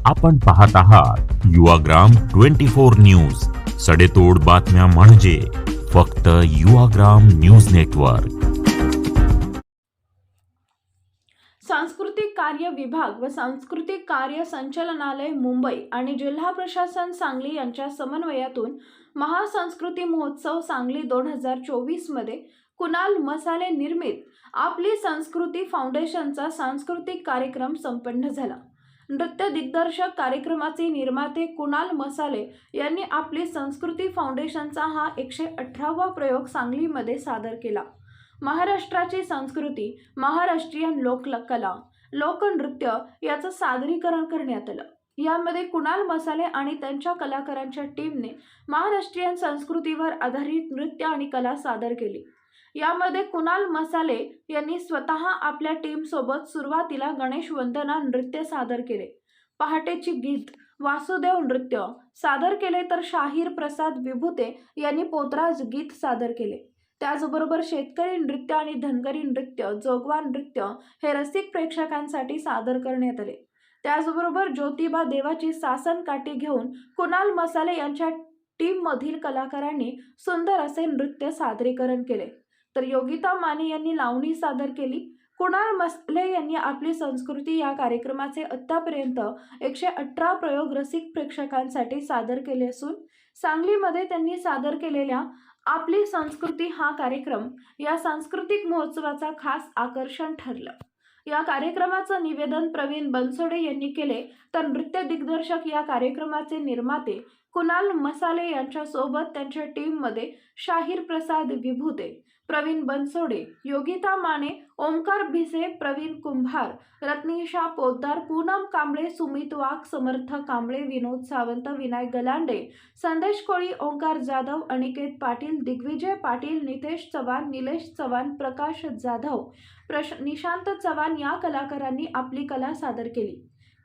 आपण पाहत आहात युवाग्राम 24 न्यूज, सडेतोड बातम्या म्हणजे फक्त युवाग्राम न्यूज नेटवर्क। सांस्कृतिक कार्य विभाग व सांस्कृतिक कार्य संचालनालय मुंबई आणि जिल्हा प्रशासन सांगली यांच्या समन्वयातून महासंस्कृती महोत्सव सांगली 2024 मध्ये कुणाल मसाले निर्मित आपली संस्कृती फाउंडेशनचा सांस्कृतिक कार्यक्रम संपन्न झाला। नृत्य दिग्दर्शक कार्यक्रमाचे निर्माते कुणाल मसाले यांनी आपली संस्कृती फाउंडेशनचा हा 118वा प्रयोग सांगलीमध्ये सादर केला। महाराष्ट्राची संस्कृती, महाराष्ट्रीयन लोककला, लोकनृत्य याचं सादरीकरण करण्यात आलं। यामध्ये कुणाल मसाले आणि त्यांच्या कलाकारांच्या टीमने महाराष्ट्रीयन संस्कृतीवर आधारित नृत्य आणि कला सादर केली। यामध्ये कुणाल मसाले यांनी स्वतः आपल्या टीम सोबत सुरुवातीला गणेश वंदना नृत्य सादर केले, पहाटेची गीत वासुदेव नृत्य सादर केले, तर शाहीर प्रसाद विभूते यांनी पोतराज गीत सादर केले। त्याचबरोबर शेतकरी नृत्य आणि धनगरी नृत्य, जोगवा नृत्य हे रसिक प्रेक्षकांसाठी सादर करण्यात आले। त्याचबरोबर ज्योतिबा देवाची सासन काठी घेऊन कुणाल मसाले यांच्या टीम मधील कलाकारांनी सुंदर असे नृत्य सादरीकरण केले, तर योगिता माने यांनी लावणी सादर केली। कुणाल मसाले यांनी आपली संस्कृती या कार्यक्रमाचे आतापर्यंत 118 प्रयोग रसिक प्रेक्षकांसाठी सादर केले असून सांगलीमध्ये त्यांनी सादर केलेल्या आपली संस्कृती हा कार्यक्रम या सांस्कृतिक महोत्सवाचा खास आकर्षण ठरलं। या कार्यक्रमाचं निवेदन प्रवीण बनसोडे यांनी केले, तर नृत्य दिग्दर्शक या कार्यक्रमाचे निर्माते कुणाल मसाले यांच्या सोबत त्यांच्या टीम मध्ये शाहीर प्रसाद विभूते, प्रवीण बनसोडे, योगिता माने, ओमकार भिसे, प्रवीण कुंभार, रत्नीशा पोद्दार, पूनम कांबळे, सुमित वाघ, समर्थ कांबळे, विनोद सावंत, विनायक गलांडे, संदेश कोळी, ओंकार जाधव, अनिकेत पाटील, दिग्विजय पाटील, नितेश चव्हाण, निलेश चव्हाण, प्रकाश जाधव, निशांत चव्हाण या कलाकारांनी आपली कला सादर केली।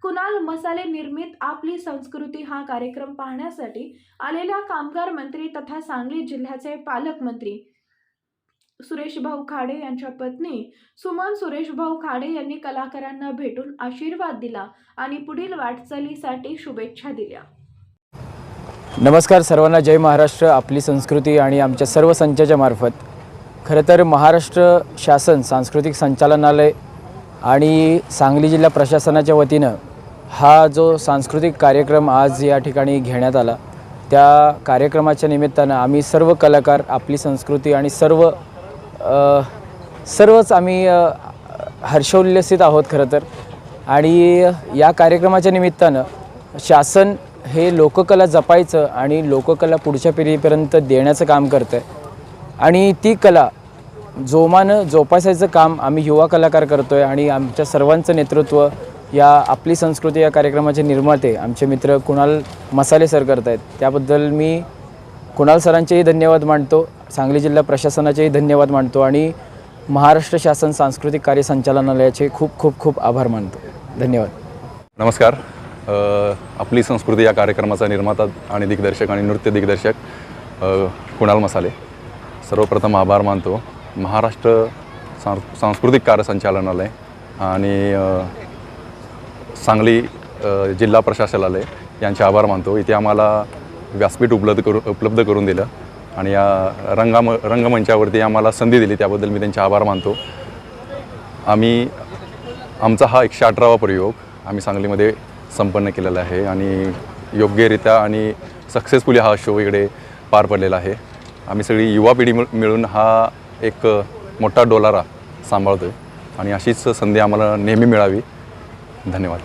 कुणाल मसाले निर्मित आपली संस्कृती हा कार्यक्रम पाहण्यासाठी आलेल्या कामगार मंत्री तथा सांगली जिल्ह्याचे पालकमंत्री सुरेशभाऊ खाडे यांच्या पत्नी सुमन सुरेशभाऊ खाडे यांनी कलाकारांना भेटून आशीर्वाद दिला आणि पुढील वाटचालीसाठी शुभेच्छा दिल्या। नमस्कार सर्वांना, जय महाराष्ट्र। आपली संस्कृती आणि आमच्या सर्व संचाच्या मार्फत खरं तर महाराष्ट्र शासन सांस्कृतिक संचालनालय आणि सांगली जिल्हा प्रशासनाच्या वतीनं हा जो सांस्कृतिक कार्यक्रम आज या ठिकाणी घेण्यात आला, त्या कार्यक्रमाच्या निमित्तानं आम्ही सर्व कलाकार आपली संस्कृती आणि सर्वच आम्ही हर्षोल्लसित आहोत खरं तर। आणि या कार्यक्रमाच्या निमित्तानं शासन हे लोककला जपायचं आणि लोककला पुढच्या पिढीपर्यंत देण्याचं काम करतं आहे आणि ती कला जोमानं जोपासायचं काम आम्ही युवा कलाकार करतो आहे। आणि आमच्या सर्वांचं नेतृत्व या आपली संस्कृती या कार्यक्रमाचे निर्माते आमचे मित्र कुणाल मसाले सर करत आहेत। त्याबद्दल मी कुणाल सरांचेही धन्यवाद मानतो, सांगली जिल्हा प्रशासनाचेही धन्यवाद मानतो आणि महाराष्ट्र शासन सांस्कृतिक कार्य संचालनालयाचे खूप खूप खूप आभार मानतो। धन्यवाद। नमस्कार। आपली संस्कृती या कार्यक्रमाचा निर्माता आणि दिग्दर्शक आणि नृत्य दिग्दर्शक कुणाल मसाले, सर्वप्रथम आभार मानतो। महाराष्ट्र सांस्कृतिक कार्य संचालनालय आणि सांगली जिल्हा प्रशासनालय यांचे आभार मानतो। इथे आम्हाला व्यासपीठ उपलब्ध करून दिलं आणि या रंगमंचावरती आम्हाला संधी दिली, त्याबद्दल मी त्यांचे आभार मानतो। आमचा हा 118वा प्रयोग आम्ही सांगलीमध्ये संपन्न केलेला आहे आणि योग्यरित्या आणि सक्सेसफुली हा शो इकडे पार पडलेला आहे। आम्ही सगळी युवा पिढी मिळून हा एक मोठा डोलारा सांभाळतो आहे आणि अशीच संधी आम्हाला नेहमी मिळावी। धन्यवाद।